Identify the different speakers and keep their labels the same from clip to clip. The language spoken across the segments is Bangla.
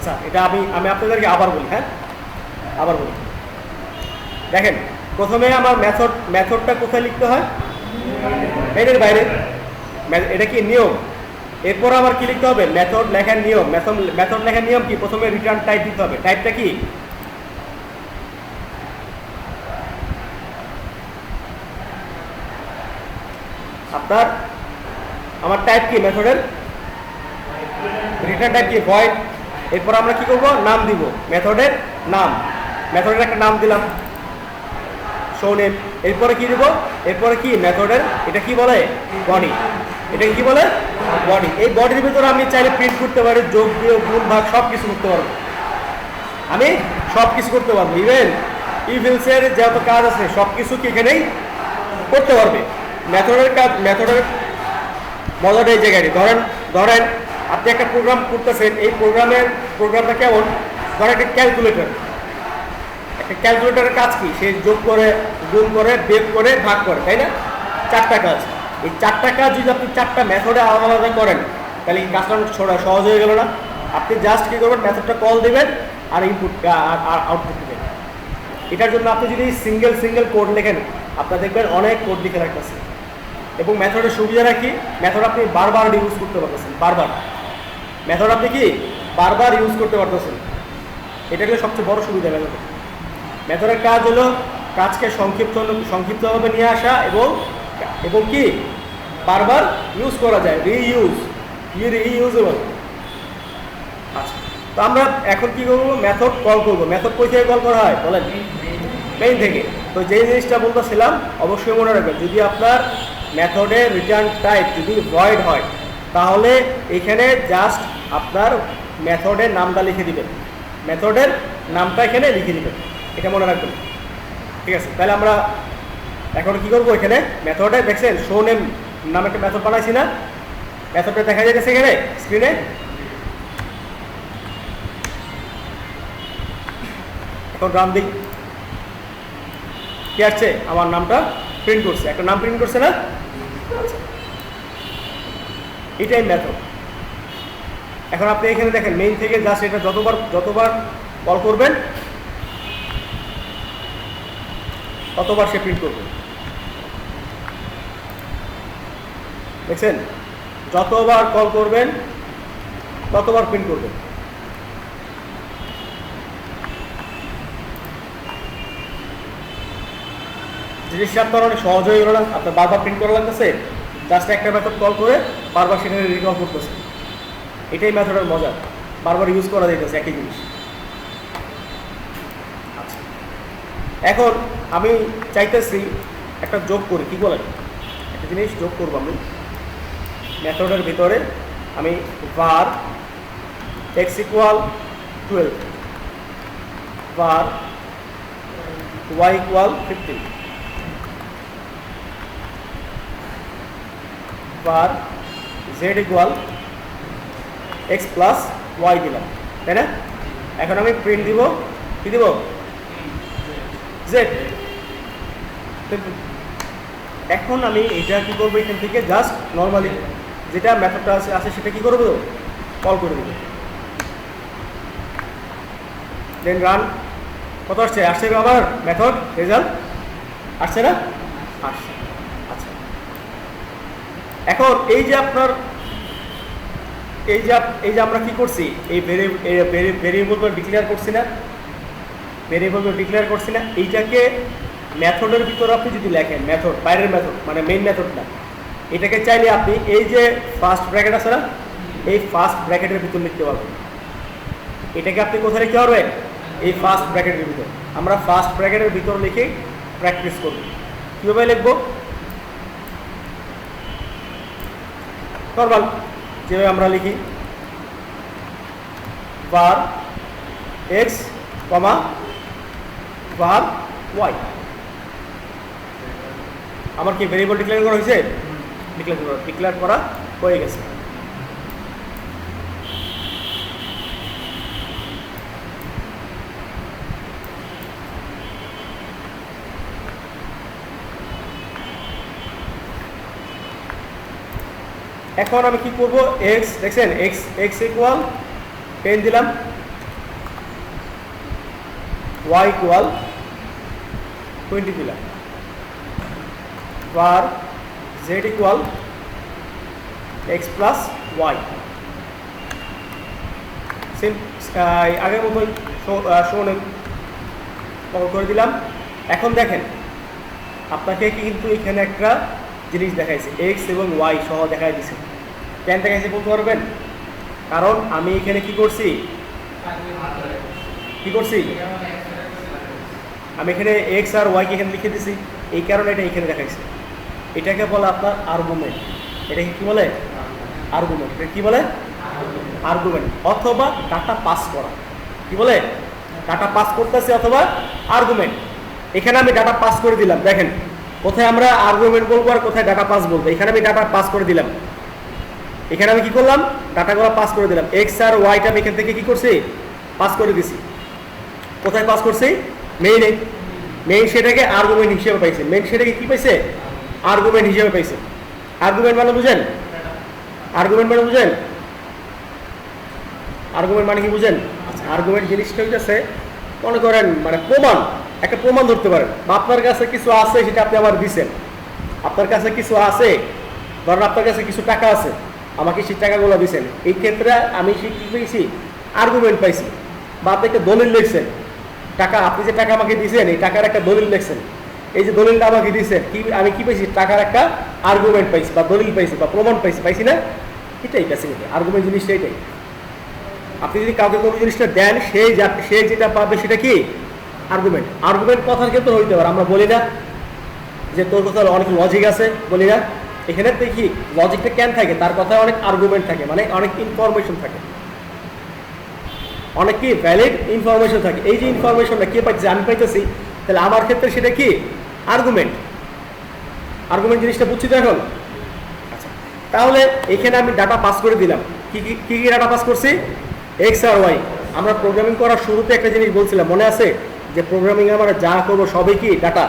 Speaker 1: আচ্ছা, এটা আমি আমি আপনাদেরকে আবার বলি, হ্যাঁ আবার বলি। দেখেন, প্রথমে আমার মেথডটা কোথায় লিখতে হয়? মেইনের বাইরে। এটা কি নিয়ম? এরপর আবার কি লিখতে হবে? মেথড লেখার নিয়ম। মেথড লেখার নিয়ম কি? প্রথমে রিটার্ন টাইপ দিতে হবে। টাইপটা কি? আপনার আমার টাইপ কি মেথডের? রিটার্ন টাইপ কি? ভয়েড। এরপর আমরা কি করব? নাম দিব, মেথডের নাম। মেথডের একটা নাম দিলাম, শো নেম। এরপরে কি দিব? এরপরে কি মেথডের, এটা কি বলে? বডি। এটা কি বলে? বডি। এই বডির ভিতরে আমি চাইলে প্রিন্ট করতে পারি, যোগ বিয়োগ গুণ ভাগ সব কিছু করতে পারবো। আমি সব কিছু করতে পারবো। ইভেন ইভিলসের যত কাজ আছে সব কিছু কি এখানেই করতে পারবে। মেথডের কাজ, মেথডের মজাটা এই জায়গায়। ধরেন আপনি একটা প্রোগ্রাম করতেছেন, এই প্রোগ্রামটা কেমন? ধরেন একটা ক্যালকুলেটর। একটা ক্যালকুলেটরের কাজ কি? সে যোগ করে, গুণ করে, বিয়োগ করে, ভাগ করে, তাই না? চারটা কাজ। এই চারটা কাজ যদি আপনি চারটা মেথডে আলাদা আলাদা করেন, তাহলে এই কাজটা সহজ হয়ে গেল না? আপনি জাস্ট কি করবেন? মেথডটা কল দেবেন আর ইনপুট আর আউটপুট দেবেন। এটার জন্য আপনি যদি সিঙ্গেল কোড লেখেন, আপনার দেখবেন অনেক কোড লিখে রাখতেছে। এবং মেথডের সুবিধাটা কি? মেথড আপনি বারবার ইউজ করতে পারতেছেন। মেথড আপনি কি বারবার ইউজ করতে পারতেছেন। এটা হলো সবচেয়ে বড় সুবিধা মেথড। মেথডের কাজ হলো কাজকে সংক্ষিপ্তভাবে নিয়ে আসা এবং কি বারবার ইউজ করা যায়, রিইউজেবল। আচ্ছা, তো আমরা এখন কি করবো? মেথড কল করবো। মেথড কই থেকে কল করা হয় বলেন? মেইন থেকে। তো যেই জিনিসটা বলতেছিলাম অবশ্যই মনে রাখবেন, যদি আপনার মেথডের রিটার্ন টাইপ যদি ভয়েড হয়, তাহলে এখানে জাস্ট আপনার মেথডের নামটা লিখে দিবেন। মেথডের নামটা এখানে লিখে দিবেন, এটা মনে রাখবেন। ঠিক আছে, তাহলে আমরা এখন কি করবো? এখানে মেথডে দেখছেন শো নেম নামে একটা মেথড বানাইছি না? মেথডটা দেখা যাচ্ছে এখানে স্ক্রিনে। এখন রান দিই, কি আসছে? আমার নামটা প্রিন্ট করছে, একটা নাম প্রিন্ট করছে না? আচ্ছা, এটাই মেথড। এখন আপনি এখানে দেখেন মেইন থেকে জাস্ট এটা যতবার কল করবেন ততবার সে প্রিন্ট করবে। দেখছেন, যতবার কল করবেন ততবার প্রিন্ট করবেন। জিনিসটা আপনার অনেক সহজ হয়ে গেল না? আপনার বারবার প্রিন্ট করা লাগতেছে, জাস্ট একটা মেথড কল করে বারবার সেখানে রিকল করতেছে। এটাই মেথডের মজা, বারবার ইউজ করা যাইতেছে একই জিনিস। আচ্ছা, এখন আমি চাইতেছি একটা যোগ করি, কি বলেন? একটা জিনিস যোগ করবো আমি মেথডের ভিতরে। আমি var x = 12, var y = 15, var z = x + y দিলাম, তাই না? এখন আমি প্রিন্ট দিব, কি দিব? z। এখন আমি এটা কি করবো? এখান থেকে জাস্ট নর্মালি যেটা মেথডটা আছে সেটা কি করবো? কল করে দেবো। দেন রান। কত আসছে? আসছে আবার মেথড রেজাল্ট আসছে না? আসছে। আচ্ছা, এখন এই যে আপনার এই যে আমরা কি করছি? এই ভেরিয়েবল ডিক্লেয়ার করছি না? এইটাকে মেথডের ভিতরে আপনি যদি লেখেন, মেথড বাইরের মেথড মানে মেইন মেথড না, এটাকে চাইলে আপনি এই যে ফার্স্ট ব্র্যাকেট আছে না, এই ফার্স্ট ব্র্যাকেটের ভিতর লিখতে পারবেন। এটাকে আপনি কোথায় লিখতে পারবেন? এই ফার্স্ট ব্র্যাকেটের ভিতর। আমরা ফার্স্ট ব্র্যাকেটের ভিতর লিখে প্র্যাকটিস করব। কীভাবে লিখবো? নর্মাল যেভাবে আমরা লিখি, var x, var y। আমার কি ভেরিয়েবল ডিক্লেয়ার করা হয়েছে? ডিক্লেয়ার করা হয়ে গেছে। এখন আমি কি করব? x দেখছেন, x = 10 দিলাম, ওয়াই ইকুয়াল 20 দিলাম, বার Z equal x plus Y. আগের মতোই শোনেন করে দিলাম। এখন দেখেন আপনাকে কিন্তু এখানে একটা জিনিস দেখাইছে, এক্স এবং ওয়াই সহ দেখাই দিছে। কেন দেখাইছে বলতে পারবেন? কারণ আমি এখানে কি করছি, আমি এখানে এক্স আর ওয়াইকে এখানে লিখে দিছি, এই কারণে এটা এখানে দেখাইছে। এটাকে বলে আপনার আর্গুমেন্ট। এটাকে কি বলে? আর্গুমেন্ট। এটা কি বলে? আর্গুমেন্ট অথবা ডাটা পাস করা। কি বলে? ডাটা পাস করতেছে অথবা আর্গুমেন্ট। এখানে আমি ডাটা পাস করে দিলাম। দেখেন কোথায় আমরা আর্গুমেন্ট বলবো আর কোথায় ডাটা পাস বলবো। এখানে আমি ডাটা পাস করে দিলাম, এখানে আমি কি করলাম, ডাটাগুলো পাস করে দিলাম। এক্স আর ওয়াইটা আমি এখান থেকে কি করছি, পাস করে দিছি। কোথায় পাস করছি? মেইনে। মেইন সেটাকে আর্গুমেন্ট হিসেবে পাইছে। মেইন সেটাকে কি পাইছে? আর্গুমেন্ট হিসেবে পাইছে। আর্গুমেন্ট মানে বুঝেন? আর্গুমেন্ট মানে বুঝেন? আর্গুমেন্ট মানে কি বুঝেন? আর্গুমেন্ট জিনিসটা হচ্ছে মনে করেন মানে প্রমাণ, একটা প্রমাণ ধরতে পারেন, বা আপনার কাছে কিছু আছে সেটা আপনি আমার দিচ্ছেন। আপনার কাছে কিছু আছে, ধরেন আপনার কাছে কিছু টাকা আছে, আমাকে সেই টাকাগুলো দিচ্ছেন। এই ক্ষেত্রে আমি কি পেয়েছি? আর্গুমেন্ট পাইছি। বা আপনি একটা দলিল লিখছেন, টাকা আপনি যে টাকা আমাকে দিয়েছেন এই টাকার একটা দলিল লিখছেন। এই যে দলিলটা আমাকে দিয়েছেন, কি আমি কি পাইছি? টাকার একটা আর্গুমেন্ট পাইছি বা দলিল পাইছি বা প্রমাণ পাইছি। পাইছি না? এটাই কাছে আর্গুমেন্ট জিনিসটা এটাই। আপনি যদি কাউকে কোনো জিনিসটা দেন, সে যেটা পাবে সেটা কি? আর্গুমেন্ট। আর্গুমেন্ট কথার ক্ষেত্রে হইতে পারে, আমরা বলি না যে তোর কথা অনেক লজিক আছে, বলি না? এখানে দেখি লজিকটা কেন থাকে, তার কথায় অনেক আর্গুমেন্ট থাকে, মানে অনেক ইনফরমেশন থাকে, অনেক কি ভ্যালিড ইনফরমেশন থাকে। এই যে ইনফরমেশনটা কে পাইছে? আমি পাইতেছি, তাহলে আমার ক্ষেত্রে সেটা কি? আর্গুমেন্ট। আর্গুমেন্ট জিনিসটা বুঝছি তো এখন? আচ্ছা, তাহলে এখানে আমি ডাটা পাস করে দিলাম। কি কি ডাটা পাস করছি? এক্স আর ওয়াই। আমরা প্রোগ্রামিং করার শুরুতে একটা জিনিস বলছিলাম, মনে আছে? যে প্রোগ্রামিং আমরা যা করবো সবই কি ডাটা,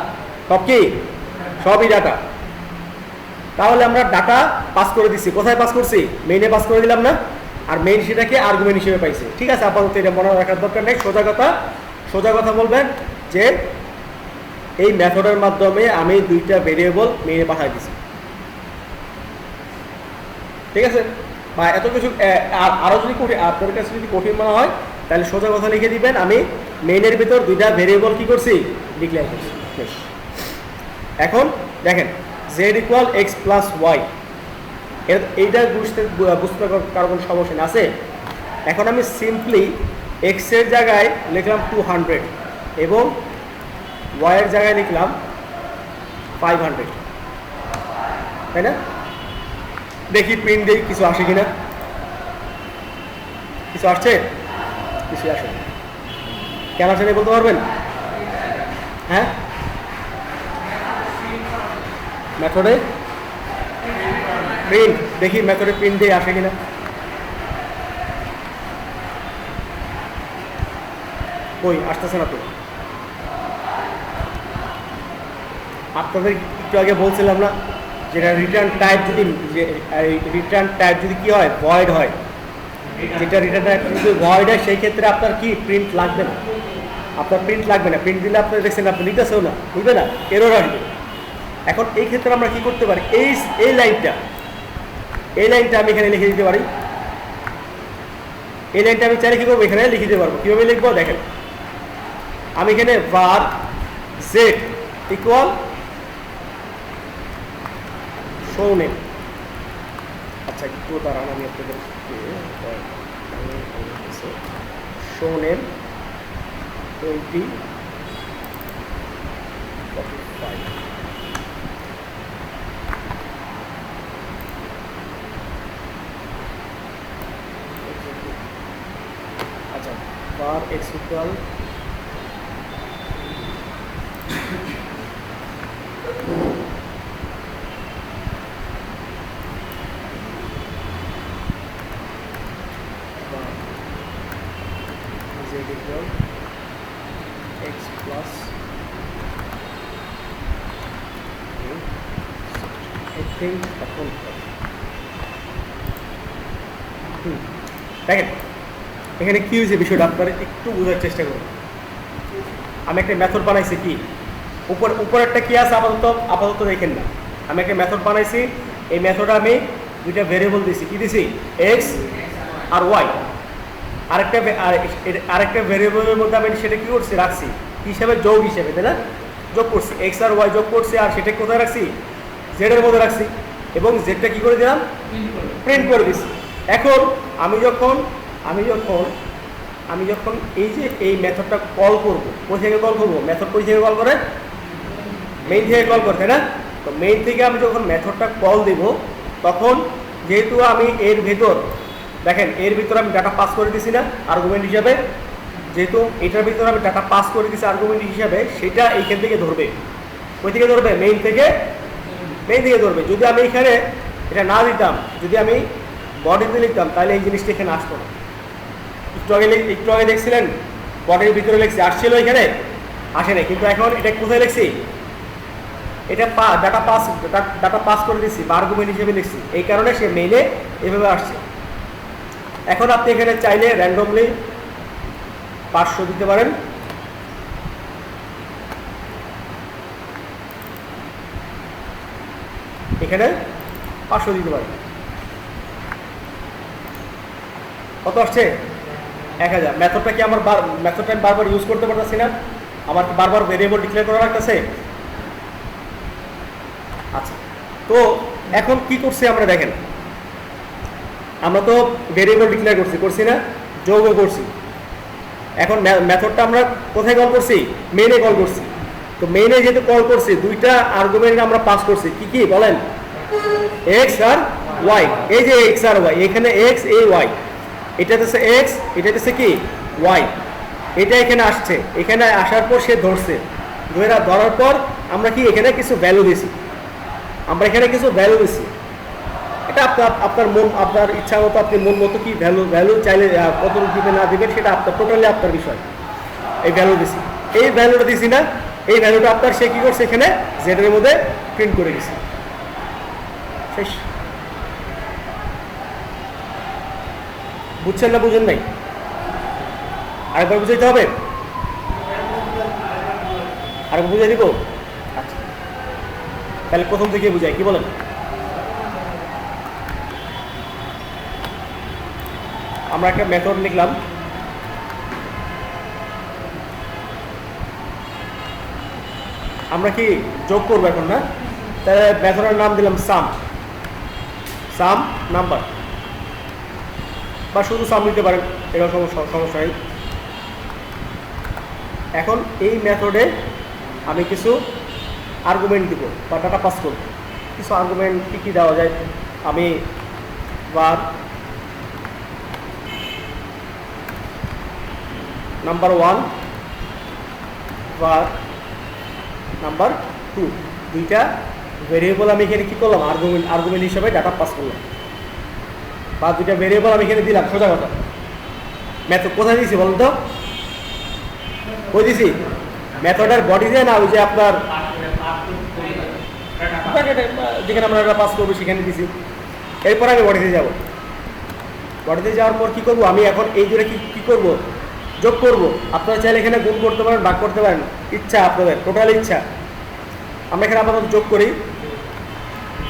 Speaker 1: সব কি সবই ডাটা। তাহলে আমরা ডাটা পাস করে দিচ্ছি। কোথায় পাস করছি? মেইনে পাস করে দিলাম না? আর মেইন সেটাকে আর্গুমেন্ট হিসেবে পাইছে। ঠিক আছে, আপাতত এটা মনে রাখার দরকার নেই। সোজা কথা বলবেন যে এই মেথডের মাধ্যমে আমি দুইটা ভেরিয়েবল মেইনে পাঠাই দিছি। ঠিক আছে, বা এত কিছু আরো যদি আপনার কাছে যদি কঠিন মনে হয় তাহলে সোজা কথা লিখে দিবেন, আমি মেইনের ভিতর দুইটা ভেরিয়েবল কি করছি? ডিক্লেয়ার করছি। এখন দেখেন z equal x plus y, এইটা বুঝতে কারো কোনো সমস্যা আছে? এখন আমি সিম্পলি এক্স এর জায়গায় লিখলাম 200 এবং ওয়াইয়ের জায়গায় লিখলাম 500, তাই না? দেখি প্রিন্ট দিই কিছু আসে কিনা। কিছু আসছে? কিছু আসে। কেন আসে বলতে পারবেন? হ্যাঁ, মেথডে প্রিন্ট, দেখি মেথডে প্রিন্ট দিয়ে আসে কিনা। কই আসতেছে না তো। আপনাদের একটু আগে বলছিলাম না যেটা রিটার্ন টাইপ যদি কি হয়? ভয়েড হয়। যেটা রিটার্ন টাইপ যদি ভয়েড হয় সেই ক্ষেত্রে আপনার কি প্রিন্ট লাগবে না। আপনার প্রিন্ট লাগবে না। প্রিন্ট দিলে আপনি দেখছেন আপনি লিখতেছেও না, বুঝবে না, এরর আসবে। এখন এই ক্ষেত্রে আমরা কি করতে পারি? এই লাইনটা আমি এখানে লিখে দিতে পারি। এই লাইনটা আমি চাইলে কি করবো? এখানে লিখে দিতে পারবো। কিভাবে লিখবো দেখেন, আমি এখানে var z equal show name। আচ্ছা একটু দাঁড়ান, আমি আপনাদের show name 2045। আচ্ছা, var x equal z equal x plus I think এখন দেখেন এখানে কি হয়েছে বিষয়টা আপনারা একটু বোঝার চেষ্টা করুন। আমি একটা মেথড বানাইছি কি উপরেরটা কি আছে আপাতত দেখেন না। আমি একটা মেথড বানাইছি, এই মেথডে আমি দুইটা ভেরিয়েবল দিছি, কি দিছি এক্স আর ওয়াই। আরেকটা ভেরিয়েবলের মধ্যে আমি সেটা কি করছি রাখছি হিসাবে যোগ হিসেবে, তাই না? যোগ করছি, এক্স আর ওয়াই যোগ করছি, আর সেটা কোথায় রাখছি জেডের মধ্যে রাখছি, এবং জেডটা কি করে দিলাম প্রিন্ট করে দিছি। এখন আমি যখন এই যে এই মেথডটা কল করবো, কোথা থেকে কল করবো? মেথড কোথা থেকে কল করে? মেইন থেকে কল করে, তাই না? তো মেইন থেকে আমি যখন মেথডটা কল দেব, তখন যেহেতু আমি এর ভিতর দেখেন এর ভিতর আমি ডাটা পাস করে দিছি না আর্গুমেন্ট হিসাবে, যেহেতু এটার ভিতর আমি ডাটা পাস করে দিছি আর্গুমেন্ট হিসাবে, সেটা এইখান থেকে ধরবে। ওই থেকে ধরবে মেইন থেকে ধরবে। যদি আমি এখানে এটা না দিতাম, যদি আমি বডিতে লিখতাম, তাহলে এই জিনিসটা এখানে আসতো না। একটু আগে দেখছিলেন বডির ভিতরে লিখছি, আসছিল এখানে আসে নাই, কিন্তু এখন এটা কোথায় লিখছি? এটা ডাটা পাস করে দিচ্ছি বা আর্গুমেন্ট হিসেবে লিখছি, এই কারণে সে মেইলে এভাবে আসছে। এখন আপনি এখানে চাইলে র্যান্ডমলি 500 দিতে পারেন, এখানে 500 দিতে পারেন। কত আসছে? 1000। মেথডটা কি আমার মেথডটা আমি বারবার ইউজ করতে পারতেছি না? আমার বারবার ভেরিয়েবল ডিক্লেয়ার করা লাগতেছে। আচ্ছা, তো এখন কি করছি আমরা দেখেন, আমরা তো ভেরিয়েবল ডিক্লেয়ার করছি না, যোগও করছি। এখন মেথডটা আমরা কোথায় কল করছি? মেইনে কল করছি। তো মেইনে যেহেতু কল করছি, দুইটা আর্গুমেন্ট আমরা পাস করছি, কি কি বলেন? এক্স আর ওয়াই। এই যে এক্স আর ওয়াই, এখানে এক্স এই ওয়াই, এটা হচ্ছে এক্স, এটা হচ্ছে কি ওয়াই। এটা এখানে আসছে, এখানে আসার পর সে ধরছে, ধরার পর আমরা কি এখানে কিছু ভ্যালু দিছি, এটা আপনার ইচ্ছা মতো, আপনি মন মতো কি ভ্যালু চাইলে কত দিবেন না দিবেন সেটা টোটালি আপনার বিষয়। এই ভ্যালু দিছি, এই ভ্যালুটা দিছি না, এই ভ্যালুটা আপনার সে কি করছে এখানে জেডের মধ্যে প্রিন্ট করে দিছে। শেষ। বুঝছেন না বুঝেন নাই? আরেকবার বুঝাইতে হবে, আরেকবার বুঝাই দিব। আচ্ছা, তাহলে প্রথম থেকে বুঝাই, কি বলেন? আমরা একটা মেথড লিখলাম, আমরা কি যোগ করবো এখন, না? তাহলে মেথডের নাম দিলাম সাম নাম্বার, বা শুধু সাম দিতে পারেন, এটা সমস্যা নেই। এখন এই মেথডে আমি কিছু আর্গুমেন্ট দিব বা ডাটা পাস করব। কিছু আর্গুমেন্ট কী দেওয়া যায়? আমি var নাম্বার 1 var নাম্বার 2, দুইটা ভেরিয়েবল আমি এখানে কী করলাম? আর্গুমেন্ট হিসাবে ডাটা পাস করলাম, বা দুইটা ভেরিয়েবল আমি এখানে দিলাম। সোজা কথা, মেথড কোথায় দিয়েছি বলুন তো? কই দিছি? মেথডের বডিতে না, ওই যে আপনার যেখানে আমরা ডাটা পাস করবো সেখানে দিছি। এরপর আমি বডিতে যাব, বডিতে যাওয়ার পর কী করবো? আমি এখন এই জুড়ে কী করবো? যোগ করব। আপনারা চাইলে এখানে গুণ করতে পারেন, ভাগ করতে পারেন, ইচ্ছা আপনাদের, টোটাল ইচ্ছা। আমরা এখানে আপাতত যোগ করি,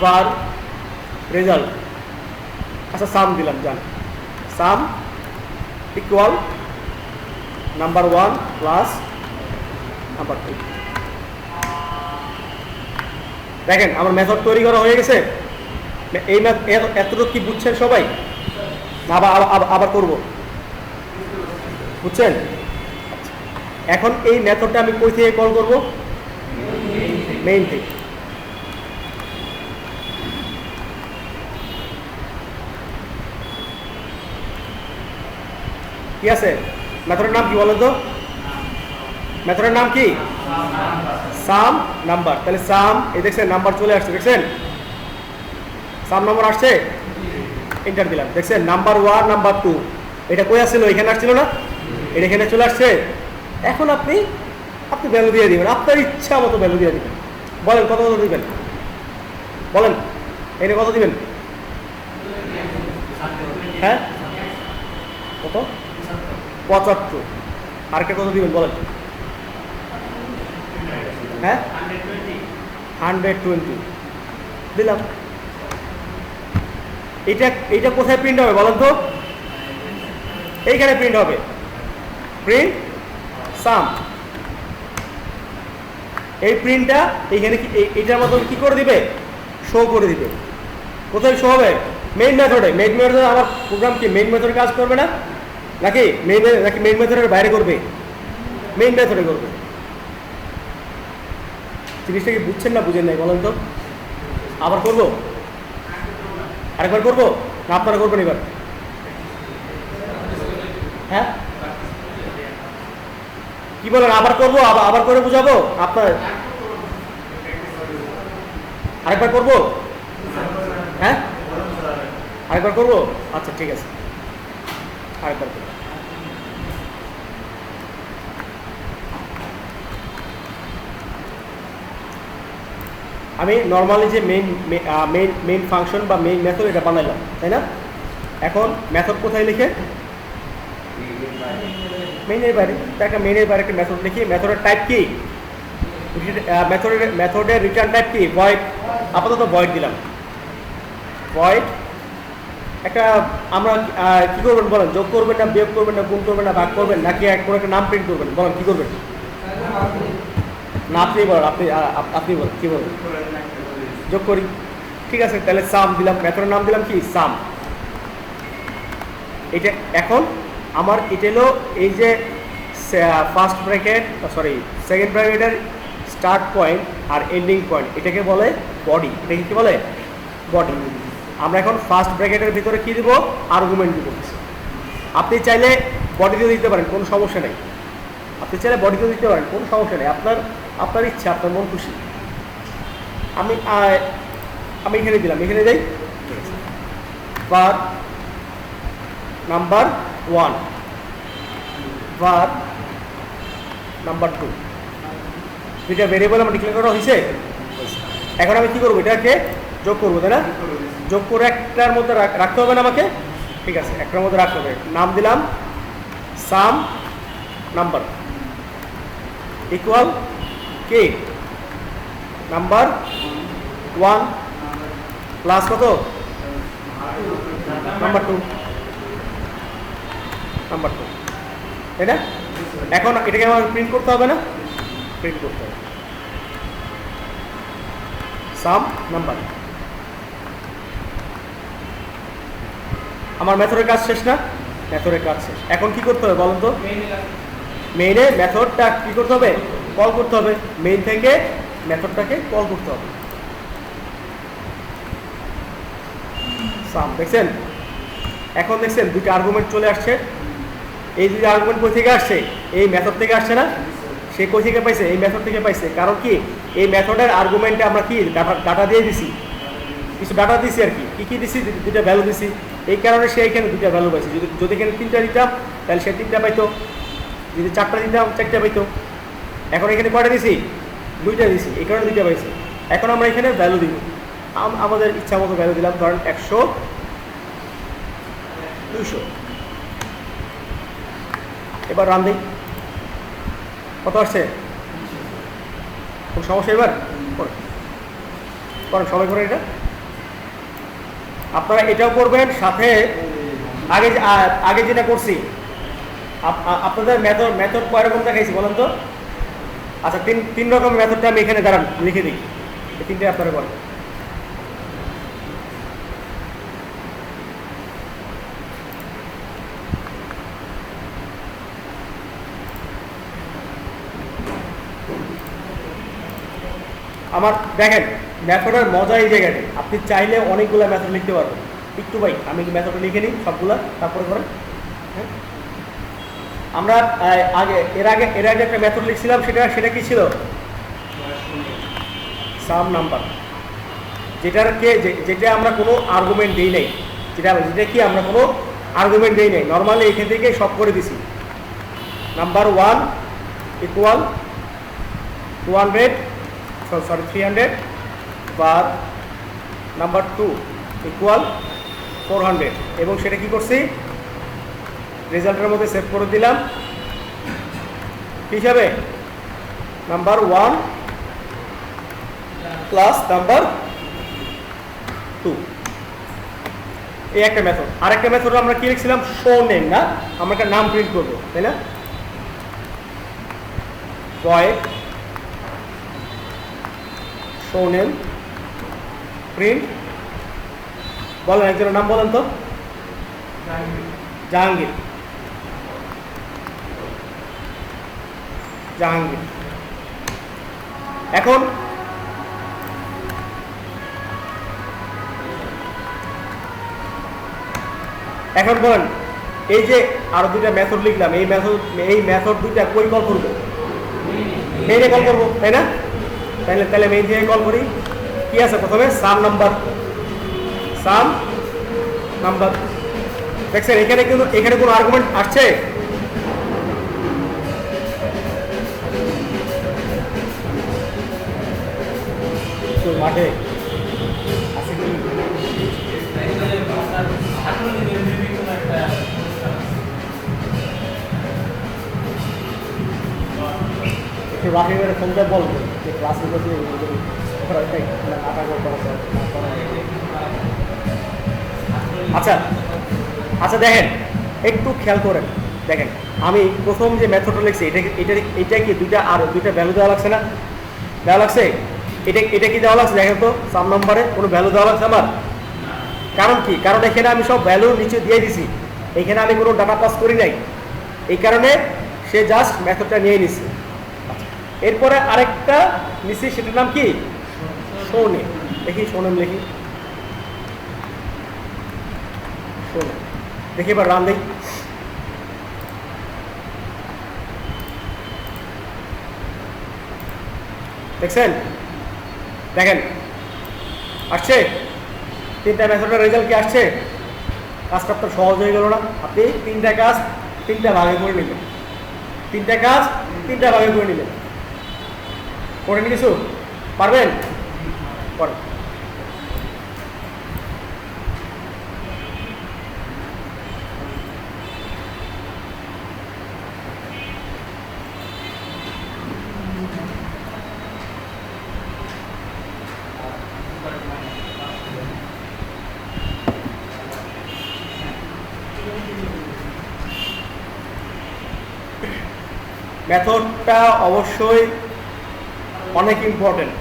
Speaker 1: var রেজাল্ট। আচ্ছা, সাম দিলাম, জান সাম ইকুয়াল নাম্বার 1 প্লাস নাম্বার 2। দেখেন আমার মেথড তৈরি করা হয়ে গেছে। এই এতটুকু কি বুঝছেন সবাই? আবার করব, বুঝছেন? এখন এই মেথডটা আমি কই থেকে কল করব? মেইন থেকে। কি আছে? মেথডের নাম কি বলেন তো? মেথডের নাম কি? সাম নাম্বার। তাহলে সাম, এই দেখছেন নাম্বার চলে আসছে, দেখছেন সাম নাম্বার আসছে, এন্টার দিলাম, দেখছেন নাম্বার 1 নাম্বার 2। এটা কই আসছিল? এখানে আসছিল না, এটা এখানে চলে আসছে। এখন আপনি ভ্যালু দিয়ে দিবেন, আপনার ইচ্ছা মতো ভ্যালু দিয়ে দিবেন। বলেন কত দিবেন? বলেন এনে কত দিবেন? হ্যাঁ, কত? 75। আরেকটা কত দিবেন বলেন? হ্যাঁ 120 দিলাম। এটা কোথায় প্রিন্ট হবে বলেন তো? এইখানে প্রিন্ট হবে, প্রিন্ট সাম। এই প্রিন্টটা এইখানে এইটার মতো কি করে দিবে, শো করে দিবে। কোথায় শো হবে? মেইন মেথডে। মেইন মেথডে আমার প্রোগ্রাম কি মেইন মেথডে কাজ করবে না, নাকি মেইন মেথডের বাইরে করবে? মেইন মেথডে করবে। জিনিসটা কি বুঝছেন না বুঝেন নাই বলেন তো? আবার করব, আরেকবার করব না আপনারা করবেন এবার? হ্যাঁ কি বলেন? আবার করবো, আবার করে বুঝাবো আপনার? আরেকবার করব? হ্যাঁ আরেকবার করব? আচ্ছা ঠিক আছে, আরেকবার করব। আমি নর্মালি যে মেইন ফাংশন বা মেইন মেথড এটা বানাইলাম, তাই না? এখন মেথড কোথায় লিখে? মেইনের বাইরে। একটা মেইনের বাইরে একটা মেথড লিখি। মেথডের টাইপ কি? মেথডের রিটার্ন টাইপ কি? ভয়েড। আপাতত ভয়েড দিলাম, ভয়েড। একটা আমরা কি করবেন বলেন? যোগ করবেন না বিয়োগ করবেন না গুণ করবেন না ভাগ করবেন নাকি কোনো একটা নাম প্রিন্ট করবেন? বলেন কি করবেন? না আপনি বলেন, আপনি বলেন কি বলবেন? যোগ করি, ঠিক আছে। তাহলে সাম দিলাম, মেথডের নাম দিলাম কি? সাম। এটা এখন আমার এটা হলো এই যে ফার্স্ট ব্র্যাকেট, সরি সেকেন্ড ব্র্যাকেটের স্টার্ট পয়েন্ট আর এন্ডিং পয়েন্ট, এটাকে বলে বডি। এটাকে কি বলে? বডি। আমরা এখন ফার্স্ট ব্র্যাকেটের ভিতরে কি দিব? আর্গুমেন্ট দিব। আপনি চাইলে বডিতেও দিতে পারেন, কোনো সমস্যা নেই। আপনি চাইলে বডিতেও দিতে পারেন, কোনো সমস্যা নেই। আপনার ইচ্ছা, আপনার মন খুশি। আমি এখানে দিলাম, এখানে দেই var নাম্বার 1, var নাম্বার 2, দুইটা ভেরিয়েবল আমার ডিক্লেয়ার করা হয়েছে। এখন আমি কি করবো? এটাকে যোগ করবো, তাই না? যোগ করে একটার মধ্যে রাখতে হবে না আমাকে? ঠিক আছে, একটার মধ্যে রাখতে হবে। নাম দিলাম সাম নাম্বার ইকুয়াল কে নাম্বার 1 প্লাস কত? নাম্বার 2, নাম্বার 2, তাই না? এখন এটাকে আমার প্রিন্ট করতে হবে না? প্রিন্ট করতে হবে সাম নাম্বার। আমার মেথডের কাজ শেষ না? মেথডের কাজ শেষ। এখন কি করতে হবে বলুন তো? মেইনে মেথডটা কি করতে হবে? কল করতে হবে। মেইন থেকে মেথডটাকে কল করতে হবে। সাম দেখছেন? এখন দেখছেন দুটো আর্গুমেন্ট চলে আসছে। এই দুটো আর্গুমেন্ট কই থেকে আসছে? এই মেথড থেকে আসছে না? সে কই থেকে পাইছে? এই মেথড থেকে পাইছে। কারণ কি? এই মেথডের আর্গুমেন্টে আমরা কি ডাটা দিয়ে দিছি, কিছু ডাটা দিছি আর কি। কি দিছি? দুটা ভ্যালু দিছি। এই কারণে সে এখানে দুটা ভ্যালু পাইছে। যদি এখানে 3টা দিতাম তাহলে সে 3টা পাইতো, যদি 4টা দিতাম 4টা পাইতো। এখন এখানে কয়টা দিছি? 2টা দিছি, এই কারণে 2টা পাইছে। এখন আমরা এখানে ভ্যালু দিব, আমাদের ইচ্ছা মতো ভ্যালু দিলাম। ধরেন 100, 200। এবার রান দিই, কত আসছে? কোনো সমস্যা? এবার করেন, সবাই করেন এটা। আপনারা এটাও করবেন সাথে আগে যেটা করছি। আপনাদের মেথড কয় রকম দেখাইছি বলেন তো? আচ্ছা, তিন রকম মেথডটা আমি এখানে দাঁড়ান লিখে দিই। এই তিনটে আপনারা করেন। আমার দেখেন মেথডের মজা এই জায়গাতে। আপনি চাইলে অনেকগুলো মেথড লিখতে পারবেন। একটু ভাই আমি মেথড লিখে নিই সবগুলা, তারপরে করেন। হ্যাঁ, আমরা এর আগে একটা মেথড লিখছিলাম। সেটা কি ছিল? সাম নাম্বার। যেটা আমরা কোনো আর্গুমেন্ট দিই নাই, যেটা কি আমরা কোনো আর্গুমেন্ট দিই নাই। নর্মালি এখান থেকে সব করে দিছি। নাম্বার 1 ইকুয়াল 300 বা নাম্বার 2 ইকুয়াল 400, এবং সেটা কি করছি? রেজাল্টের মধ্যে সেভ করে দিলাম হিসাবে নাম্বার 1 ক্লাস নাম্বার 2। এই একটা মেথড। আরেকটা মেথড আমরা কি লিখছিলাম, শো নেম, না আমরা একটা নাম প্রিন্ট করব, তাই না? ভয়েড শো নেম প্রিন্ট, বলেন একজনের নাম বলেন তো। জাহাঙ্গীর। জাহাঙ্গীর। এখন এখন বলেন এই যে আরো দুইটা মেথড লিখলাম, এই মেথড দুইটা কই কল করবো, মেইনে কল করবো, তাই না? তাহলে মেইন থেকে কল করি। কি আছে প্রথমে, সাম নাম্বার। দেখছেন এখানে কিন্তু এখানে কোনো আর্গুমেন্ট আসছে? মাঠে আছে কি? একটু রাফিমের ফোনটা বলবো যে ক্লাসে যদি আচ্ছা আচ্ছা দেখেন, একটু খেয়াল করেন, দেখেন আমি প্রথম যে মেথডটা লিখছি এটা কি দুইটা ভ্যালু দেওয়া লাগছে না? দেওয়া লাগছে। এটা কি দেওয়া লাগছে দেখেন তো, সাম নম্বরে কোনো ভ্যালু দেওয়া লাগছে আমার? কারণ কি? কারণ এখানে আমি সব ভ্যালু নিচে দিয়ে দিছি, এখানে আমি কোনো ডাটা পাস করি নাই, এই কারণে সে জাস্ট মেথডটা নিয়ে নিছে। এরপরে আরেকটা নিছি, সেটার নাম কি, শো নেম। দেখি শো নেম লিখি, শো নেম দেখি, এবার রান দেই। দেখছেন, দেখেন আসছে তিনটা মেথডের রেজাল্ট কি আসছে? কাজটা তো সহজ হয়ে গেল না? আপনি তিনটা কাজ তিনটা ভাগে করে নিলেন, তিনটা কাজ তিনটা ভাগে করে নিলেন। করেন কিছু? পারবেন? করেন। মেথডটা অবশ্যই অনেক ইম্পর্টেন্ট।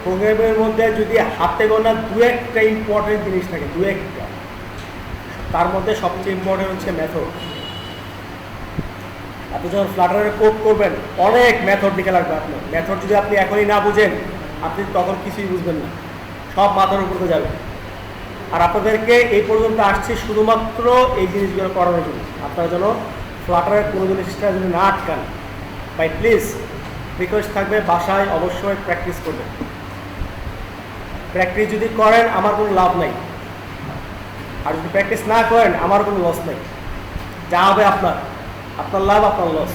Speaker 1: প্রোগ্রামের মধ্যে যদি হাতে গোনা দু একটা ইম্পর্টেন্ট জিনিস থাকে, দু একটা, তার মধ্যে সবচেয়ে ইম্পর্টেন্ট হচ্ছে মেথড। আপনি যখন ফ্লাটারের কোড করবেন অনেক মেথড দিকে লাগবে আপনার। মেথড যদি আপনি এখনই না বুঝেন, আপনি তখন কিছুই বুঝবেন না, সব মাথার উপরে যাবে। আর আপনাদেরকে এই পর্যন্ত আসছে শুধুমাত্র এই জিনিসগুলো করানোর জন্য, আপনারা যেন ফ্লাটারের কোনো জিনিসটা যদি না আটকান। ভাই প্লিজ রিকোয়েস্ট থাকবে, বাসায় অবশ্যই প্র্যাকটিস করবেন। প্র্যাকটিস যদি করেন আমার কোনো লাভ নাই, আর যদি প্র্যাকটিস না করেন আমার কোনো লস নেই। যা হবে আপনার লাভ, আপনার লস।